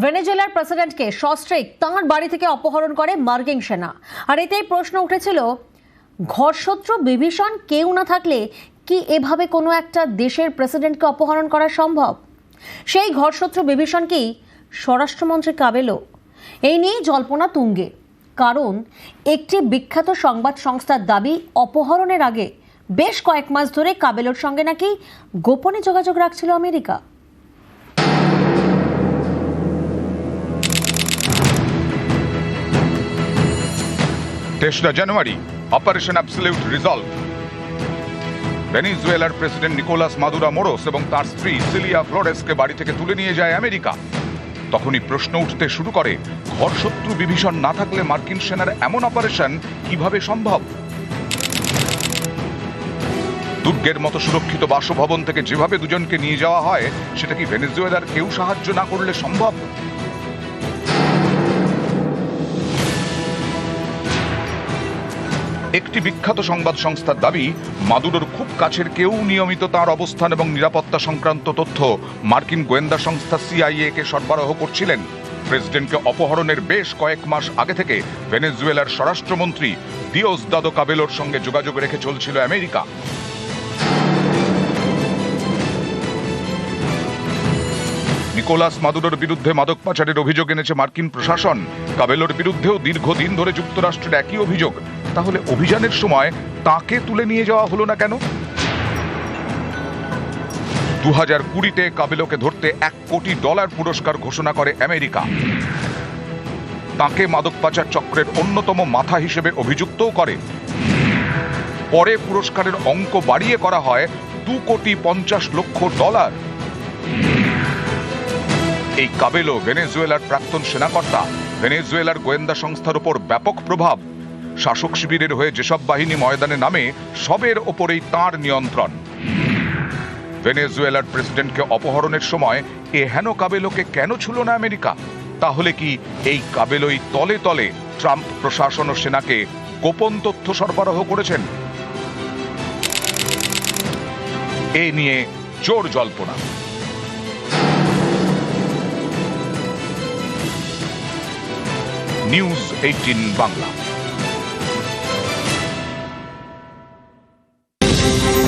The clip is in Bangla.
ভেনেজুয়েলার প্রেসিডেন্টকে সস্ত্রীক তাঁর বাড়ি থেকে অপহরণ করে মার্কিন সেনা। আর এতেই প্রশ্ন উঠেছিল, ঘরশত্রু বিভীষণ কেউ না থাকলে কি এভাবে কোনো একটা দেশের প্রেসিডেন্টকে অপহরণ করা সম্ভব? সেই ঘরশত্রু বিভীষণ কি স্বরাষ্ট্রমন্ত্রী কাবেলো? এই নিয়েই জল্পনা তুঙ্গে। কারণ একটি বিখ্যাত সংবাদ সংস্থার দাবি, অপহরণের আগে বেশ কয়েক মাস ধরে কাবেলোর সঙ্গে নাকি গোপনে যোগাযোগ রাখছিল আমেরিকা। 23 জানুয়ারি অপারেশন অ্যাবসলিউট রিজলভ। ভেনেজুয়েলার প্রেসিডেন্ট নিকোলাস মাদুরো মোরোস এবং তার স্ত্রী সিলিয়া ফ্লোরেসকে বাড়ি থেকে তুলে নিয়ে যায় আমেরিকা। তখনই প্রশ্ন উঠতে শুরু করে, ঘরশত্রু বিভীষণ না থাকলে মার্কিন সেনার এমন অপারেশন কিভাবে সম্ভব? দুর্গের মতো সুরক্ষিত বাসভবন থেকে যেভাবে দুজনকে নিয়ে যাওয়া হয়, সেটা কি ভেনেজুয়েলার কেউ সাহায্য না করলে সম্ভব? একটি বিখ্যাত সংবাদ সংস্থার দাবি, মাদুরোর খুব কাছের কেউ নিয়মিত তার অবস্থান এবং নিরাপত্তা সংক্রান্ত তথ্য মার্কিন গোয়েন্দা সংস্থা CIA কে সরবরাহ করছিলেন। প্রেসিডেন্টকে অপহরণের বেশ কয়েক মাস আগে থেকে ভেনেজুয়েলার স্বরাষ্ট্রমন্ত্রী দিওসদাদো কাবেলোর সঙ্গে যোগাযোগ রেখে চলছিল আমেরিকা। নিকোলাস মাদুরোর বিরুদ্ধে মাদক পাচারের অভিযোগ এনেছে মার্কিন প্রশাসন। কাবেলোর বিরুদ্ধেও দীর্ঘদিন ধরে যুক্তরাষ্ট্রের একই অভিযোগ। তাহলে অভিযানের সময় তাকে তুলে নিয়ে যাওয়া হলো না কেন? 2020-তে কাবেলোকে ধরতে $1 কোটি পুরস্কার ঘোষণা করে আমেরিকা। তাকে মাদক পাচার চক্রের অন্যতম মাথা হিসেবে অভিযুক্তও করে। পরে পুরস্কারের অঙ্ক বাড়িয়ে করা হয় $2,50,00,000। এই কাবেলো ভেনেজুয়েলার প্রাক্তন সেনাকর্তা। ভেনেজুয়েলার গোয়েন্দা সংস্থার উপর ব্যাপক প্রভাব। শাসক শিবিরের হয়ে যেসব বাহিনী ময়দানে নামে, সবের ওপরেই তাঁর নিয়ন্ত্রণ। ভেনেজুয়েলার প্রেসিডেন্টকে অপহরণের সময় এ হেন কাবেলোকে কেন ছুঁল না আমেরিকা? তাহলে কি এই কাবেলোই তলে তলে ট্রাম্প প্রশাসন ও সেনাকে গোপন তথ্য সরবরাহ করেছেন? এ নিয়ে জোর জল্পনা। নিউজ 18 বাংলা।